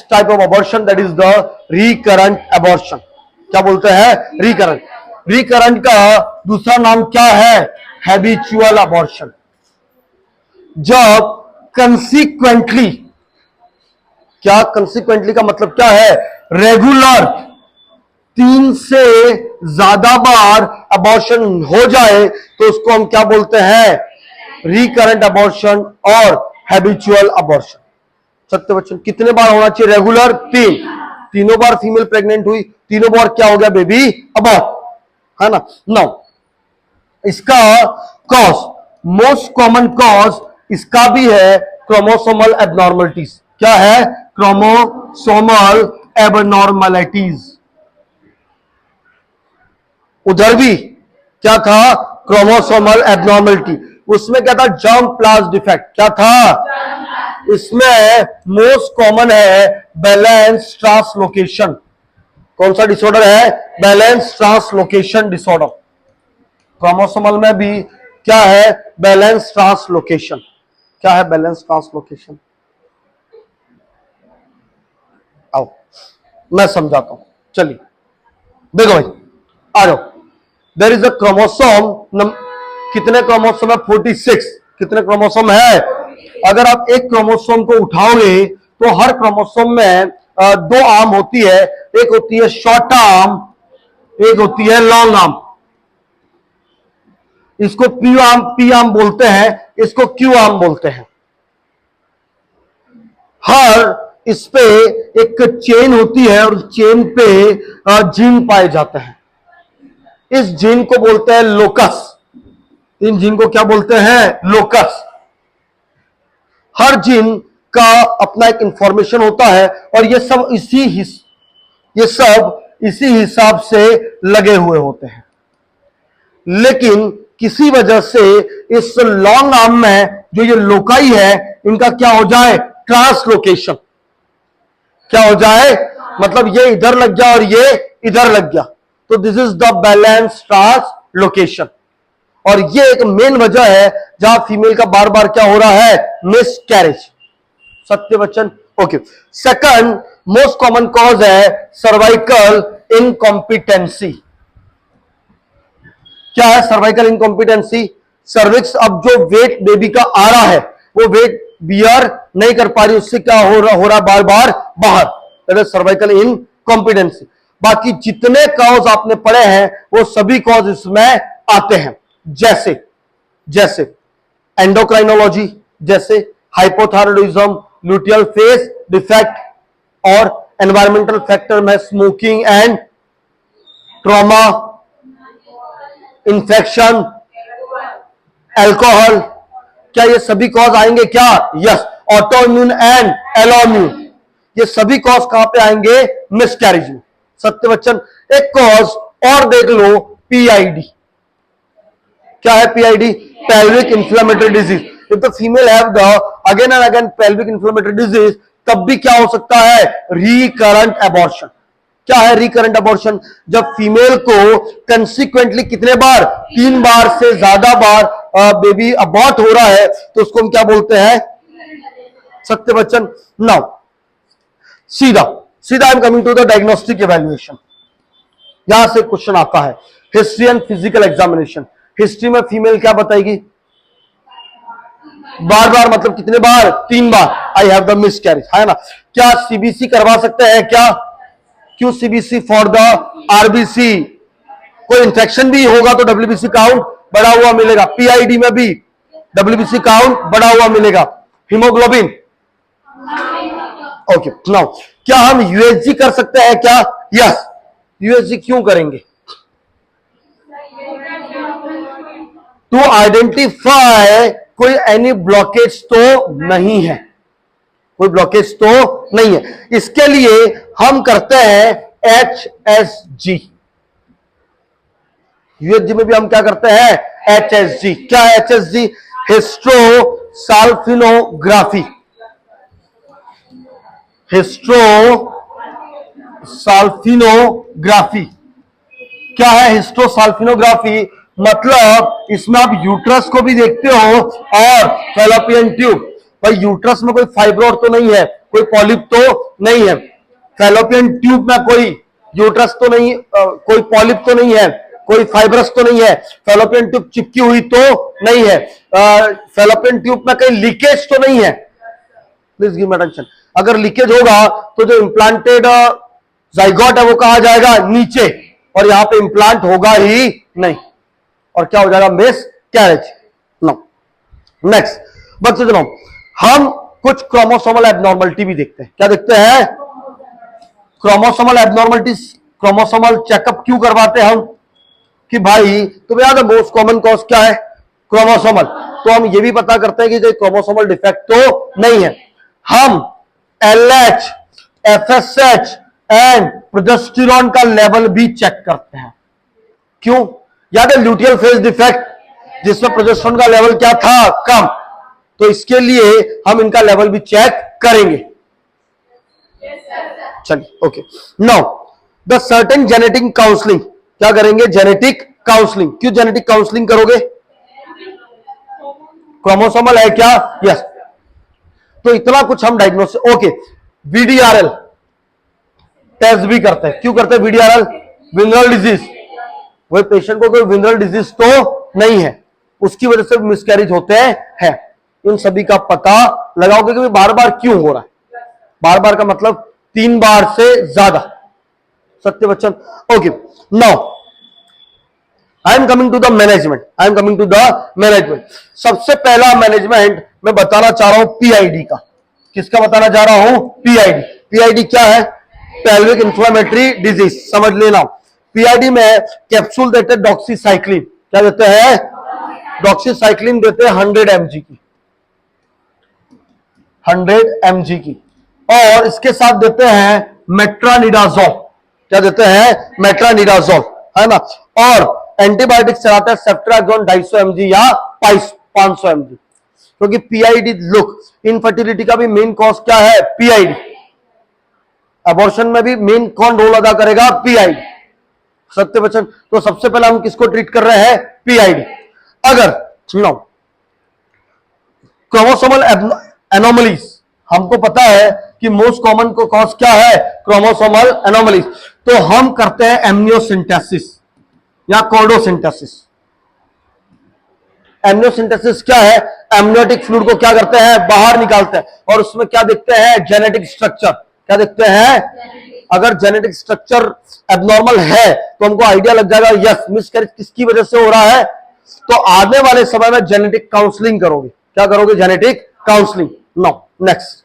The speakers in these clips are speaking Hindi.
Type of abortion that is the recurrent abortion. क्या बोलते हैं? रिकरेंट। रिकरेंट का दूसरा नाम क्या है? Habitual abortion. जब कंसिक्वेंटली, क्या कंसिक्वेंटली का मतलब क्या है? रेगुलर 3 से ज्यादा बार अबॉर्शन हो जाए तो उसको हम क्या बोलते हैं? रिकरेंट अबॉर्शन और हैबिचुअल अबॉर्शन। सत्य वचन कितने बार होना चाहिए? रेगुलर 3। तीनों बार फीमेल प्रेग्नेंट हुई, तीनों बार क्या हो गया? बेबी अबॉर्ट, है ना। नाउ इसका कॉज, मोस्ट कॉमन कॉज इसका भी है क्रोमोसोमल एबनॉर्मलिटीज। क्या है? Chromosomal abnormalities. उधर भी क्या था? Chromosomal abnormality. उसमें क्या था? Germ plasm defect. क्या था? इसमें मोस्ट कॉमन है बैलेंस ट्रांसलोकेशन। कौन सा डिसऑर्डर है? Balance translocation disorder. क्रोमोसोमल में भी क्या है? Balance translocation. क्या है बैलेंस ट्रांसलोकेशन? आओ मैं समझाता हूं, चलिए देखो भाई, आ जाओ। देयर इज अ क्रोमोसोम, कितने क्रोमोसोम है? 46। कितने क्रोमोसोम है? अगर आप एक क्रोमोसोम को उठाओगे तो हर क्रोमोसोम में 2 आर्म होती है। एक होती है शॉर्ट आर्म, एक होती है लॉन्ग आर्म। इसको पी आर्म बोलते हैं, इसको क्यू आर्म बोलते हैं। हर इस पे एक चेन होती है और चेन पे जीन पाए जाते हैं। इस जीन को बोलते हैं लोकस। इन जीन को क्या बोलते हैं? लोकस। हर जीन का अपना एक इंफॉर्मेशन होता है और ये सब इसी हिसाब से लगे हुए होते हैं। लेकिन किसी वजह से इस लॉन्ग आर्म में जो ये लोकाई है, इनका क्या हो जाए? ट्रांसलोकेशन। क्या हो जाए? मतलब ये इधर लग गया और ये इधर लग गया, तो this is the balance translocation. और ये एक मेन वजह है जहां फीमेल का बार बार क्या हो रहा है? Miss carriage. सत्य वचन। Okay. Second most common cause है सर्वाइकल इनकॉम्पिटेंसी। क्या है सर्वाइकल इनकॉम्पिटेंसी? सर्विक्स, अब जो वेट बेबी का आ रहा है वो वेट बियर नहीं कर पा रही, उससे क्या हो रहा बार बार बाहर, दैट इज सर्वाइकल इनकॉम्पिटेंसी। बाकी जितने कॉज आपने पढ़े हैं वो सभी कॉज इसमें आते हैं, जैसे एंडोक्राइनोलॉजी, जैसे हाइपोथायरॉयडिज्म, ल्यूटियल फेस डिफेक्ट और एनवायरमेंटल फैक्टर में smoking and trauma, infection, alcohol. क्या ये सभी कॉज आएंगे? क्या? यस। ऑटोइम्यून एंड एलोइम्यून, ये सभी कॉज कहां पे आएंगे? मिसकैरेज में। सत्य वचन। एक कॉज और देख लो, पीआईडी। क्या है PID? Pelvic inflammatory disease. If the female have the again and again pelvic inflammatory disease, तब भी क्या हो सकता है? Recurrent abortion. क्या है रिकरेंट अबॉर्शन? जब फीमेल को कंसिक्वेंटली कितने बार? 3 बार से ज्यादा बार बेबी अबॉर्ट हो रहा है तो उसको हम क्या बोलते हैं? सत्य वचन। नाउ सीधा I am coming to the diagnostic evaluation. यहां से क्वेश्चन आता है, हिस्ट्री एंड फिजिकल एग्जामिनेशन। हिस्ट्री में फीमेल क्या बताएगी? बार बार मतलब कितने बार? 3 बार। आई हैव द मिसकैरेज, है ना। क्या सीबीसी करवा सकते हैं? क्या? क्यों सीबीसी? For the RBC. कोई इंफेक्शन भी होगा तो डब्ल्यूबीसी काउंट बढ़ा हुआ मिलेगा। पीआईडी में भी डब्ल्यूबीसी काउंट बढ़ा हुआ मिलेगा। Haemoglobin, okay. नाउ क्या हम यूएसजी कर सकते हैं? क्या? यस। यूएसजी क्यों करेंगे? टू आइडेंटिफाई कोई एनी ब्लॉकेज तो नहीं है, कोई ब्लॉकेज तो नहीं है। इसके लिए हम करते हैं HSG। यूएसजी में भी हम क्या करते हैं? HSG। क्या है HSG? हिस्ट्रोसाल्फिनोग्राफी। हिस्ट्रोसाल्फिनोग्राफी क्या है? हिस्ट्रोसाल्फिनोग्राफी मतलब इसमें आप यूट्रस को भी देखते हो और फैलोपियन ट्यूब। भाई यूट्रस में कोई फाइब्रोड तो नहीं है, कोई पॉलिप तो नहीं है। फैलोपियन ट्यूब में कोई यूट्रस तो नहीं, कोई पॉलिप तो नहीं है, कोई फाइब्रस तो नहीं है, फैलोपियन ट्यूब चिपकी हुई तो नहीं है, फैलोपियन ट्यूब में कहीं लीकेज तो नहीं है। Please give me attention. अगर लीकेज होगा तो जो इम्प्लांटेड जाइगोट है वो कहा जाएगा नीचे, और यहां पे इम्प्लांट होगा ही नहीं, और क्या हो जाएगा? Miss carriage. नो। नेक्स्ट, बच्चों सुनो, हम कुछ क्रोमोसोमल एबनॉर्मलिटी भी देखते हैं। क्या देखते हैं? Chromosomal abnormalities. क्रोमोसोमल चेकअप क्यों करवाते हैं हम? कि भाई तुम्हें याद है मोस्ट कॉमन कॉज क्या है? क्रोमोसोमल। तो हम ये भी पता करते हैं कि कोई क्रोमोसोमल डिफेक्ट तो नहीं है। हम LH, FSH एंड प्रोजेस्टेरॉन का लेवल भी चेक करते हैं। क्यों? याद है ल्यूटियल फेज डिफेक्ट जिसमें प्रोजेस्टेरॉन का लेवल क्या था? कम। तो इसके लिए हम इनका लेवल भी चेक करेंगे। चलिए, okay. Now the certain genetic counselling. क्या करेंगे? Genetic counselling. क्यों जेनेटिक काउंसलिंग करोगे? क्रोमोसोमल है क्या? यस। तो इतना कुछ हम डायग्नोसिस। ओके, VDRL टेस्ट भी करते हैं। क्यों करते हैं VDRL? Venereal disease. वही पेशेंट को कोई विनरल डिजीज तो नहीं है, उसकी वजह से मिसकैरेज होते हैं। इन सभी का पता लगाओगे कि बार बार क्यों हो रहा है। बार बार का मतलब 3 बार से ज्यादा। सत्य बच्चन। Okay, now I am coming to the management. I am coming to the management. सबसे पहला मैनेजमेंट मैं बताना चाह रहा हूं PID का। किसका बताना चाह रहा हूं? PID। PID क्या है? Pelvic inflammatory disease. समझ लेना। PID में कैप्सूल देते हैं डॉक्सीसाइक्लिन। क्या देते हैं? डॉक्सीसाइक्लिन देते हैं 100 mg की। 100 mg की। और इसके साथ देते हैं मेट्रानिडाजोल। क्या देते हैं? मेट्रानिडाजोल, है ना। और एंटीबायोटिक चलाते हैं सेफ्ट्राजोन 250 mg या 500 mg। क्योंकि PID, लुक, इनफर्टिलिटी का भी मेन कॉज क्या है? PID। अबॉर्शन में भी मेन कौन रोल अदा करेगा? PID। सत्य वचन। तो सबसे पहले हम किसको ट्रीट कर रहे हैं? PID। अगर सुनो, क्रोमोसोमल एनोमलीज, हमको पता है कि मोस्ट कॉमन को कॉज क्या है? Chromosomal anomalies. तो हम करते हैं एमनियोसिंथेसिस या कॉर्डोसिंथेसिस। एमनियोसिंथेसिस क्या है? एमनियोटिक फ्लूइड को क्या करते हैं? बाहर निकालते हैं, और उसमें क्या देखते हैं? Genetic structure. क्या देखते हैं? अगर जेनेटिक स्ट्रक्चर एबनॉर्मल है तो हमको आइडिया लग जाएगा, यस, मिसकैरेज किसकी वजह से हो रहा है। तो आने वाले समय में जेनेटिक काउंसलिंग करोगे। क्या करोगे? Genetic counselling. नो। नेक्स्ट,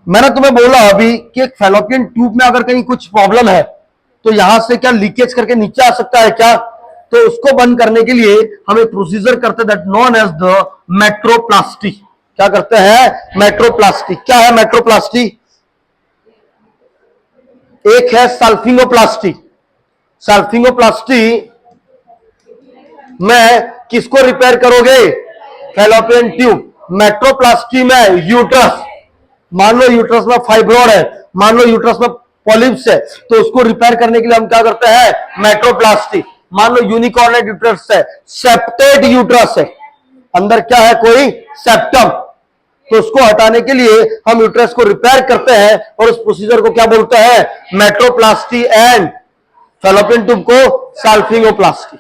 मैंने तुम्हें बोला अभी कि एक फैलोपियन ट्यूब में अगर कहीं कुछ प्रॉब्लम है तो यहां से क्या लीकेज करके नीचे आ सकता है क्या? तो उसको बंद करने के लिए हम एक प्रोसीजर करते हैं that known as the metroplasty. क्या करते हैं? मेट्रोप्लास्टी। क्या है मेट्रोप्लास्टी? एक है सल्फिंगोप्लास्टी। सल्फिंगोप्लास्टी में किसको रिपेयर करोगे? Fallopian tube. मेट्रोप्लास्टी में यूट्रस। मान लो यूट्रस में फाइब्रॉइड है, मान लो यूट्रस में पॉलिप्स है, तो उसको रिपेयर करने के लिए हम क्या करते हैं? मेट्रोप्लास्टी। मान लो यूनिकॉर्नेट यूट्रस है, सेप्टेड यूट्रस है, अंदर क्या है? कोई सेप्टम। तो उसको हटाने के लिए हम यूट्रस को रिपेयर करते हैं, और उस प्रोसीजर को क्या बोलते हैं? मेट्रोप्लास्टी। एंड फैलोपियन ट्यूब को सल्फिंगोप्लास्टी।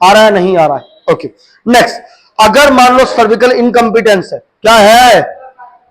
आ रहा है? नहीं आ रहा है? ओके। नेक्स्ट, अगर मान लो सर्विकल इनकम्पिटेंस है, क्या है?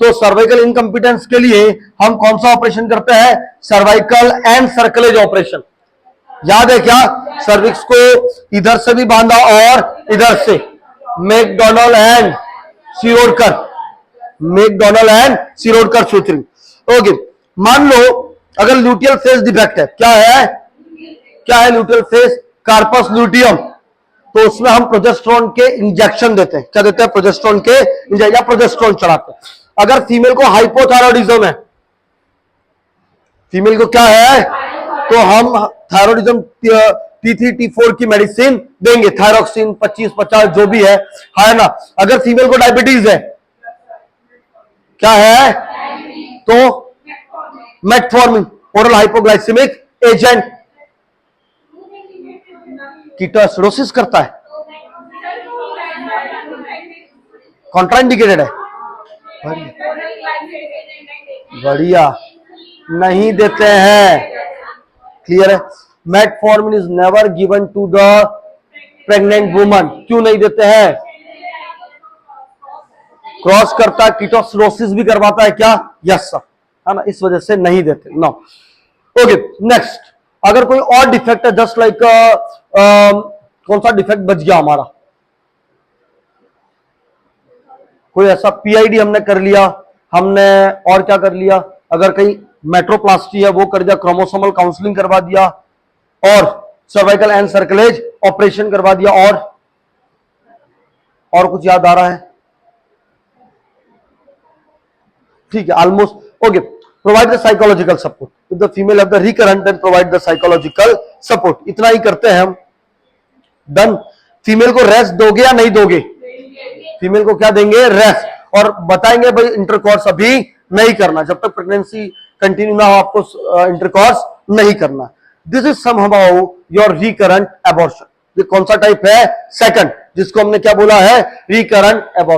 तो सर्वाइकल इनकम्पिटेंस के लिए हम कौन सा ऑपरेशन करते हैं? Cervical and cerclage operation. याद है क्या? सर्विक्स को इधर से भी बांधा और इधर से। McDonald and Shirodkar. McDonald and Shirodkar suturing. Okay. मान लो अगर ल्यूटियल फेस डिफेक्ट है, क्या है? क्या है ल्यूटियल फेस? Corpus luteum. तो उसमें हम प्रोजेस्टेरोन के इंजेक्शन देते हैं। क्या देते हैं? प्रोजेस्टेरोन के इंजेक्शन या प्रोजेस्टेरोन चढ़ाते हैं। अगर फीमेल को हाइपोथायरॉइडिज्म है, फीमेल को क्या है? तो हम थायरॉइडिज्म T3 T4 की मेडिसिन देंगे, थायरोक्सिन 25-50 जो भी है ना। अगर फीमेल को डायबिटीज है, क्या है? तो metformin, oral hypoglycaemic agent. Ketoacidosis करता है, कॉन्ट्राइंडिकेटेड है। बढ़िया, नहीं देते हैं। क्लियर है? Metformin is never given to the pregnant woman. क्यों नहीं देते हैं? क्रॉस करता है, कीटोसिरोसिस भी करवाता है क्या? यस सर, है ना, इस वजह से नहीं देते। No, okay next. अगर कोई और डिफेक्ट है, जस्ट लाइक कौन सा डिफेक्ट बच गया हमारा? कोई ऐसा पीआईडी हमने कर लिया, हमने और क्या कर लिया? अगर कहीं मेट्रोप्लास्टी है वो कर दिया, क्रोमोसोमल काउंसलिंग करवा दिया, और सर्वाइकल एंड सर्कलेज ऑपरेशन करवा दिया, और कुछ याद आ रहा है? ठीक है, almost okay. Provide the psychological support if the female have the recurrent and provide the psychological support. इतना ही करते हैं हम। डन। फीमेल को रेस्ट दोगे या नहीं दोगे? फीमेल को क्या देंगे? रेस्ट, और बताएंगे भाई इंटरकॉर्स अभी नहीं करना, जब तक प्रेगनेंसी कंटिन्यू ना हो आपको इंटरकॉर्स नहीं करना। This is somehow your recurrent abortion. ये कौन सा टाइप है? सेकंड, जिसको हमने क्या बोला है? Recurrent abortion.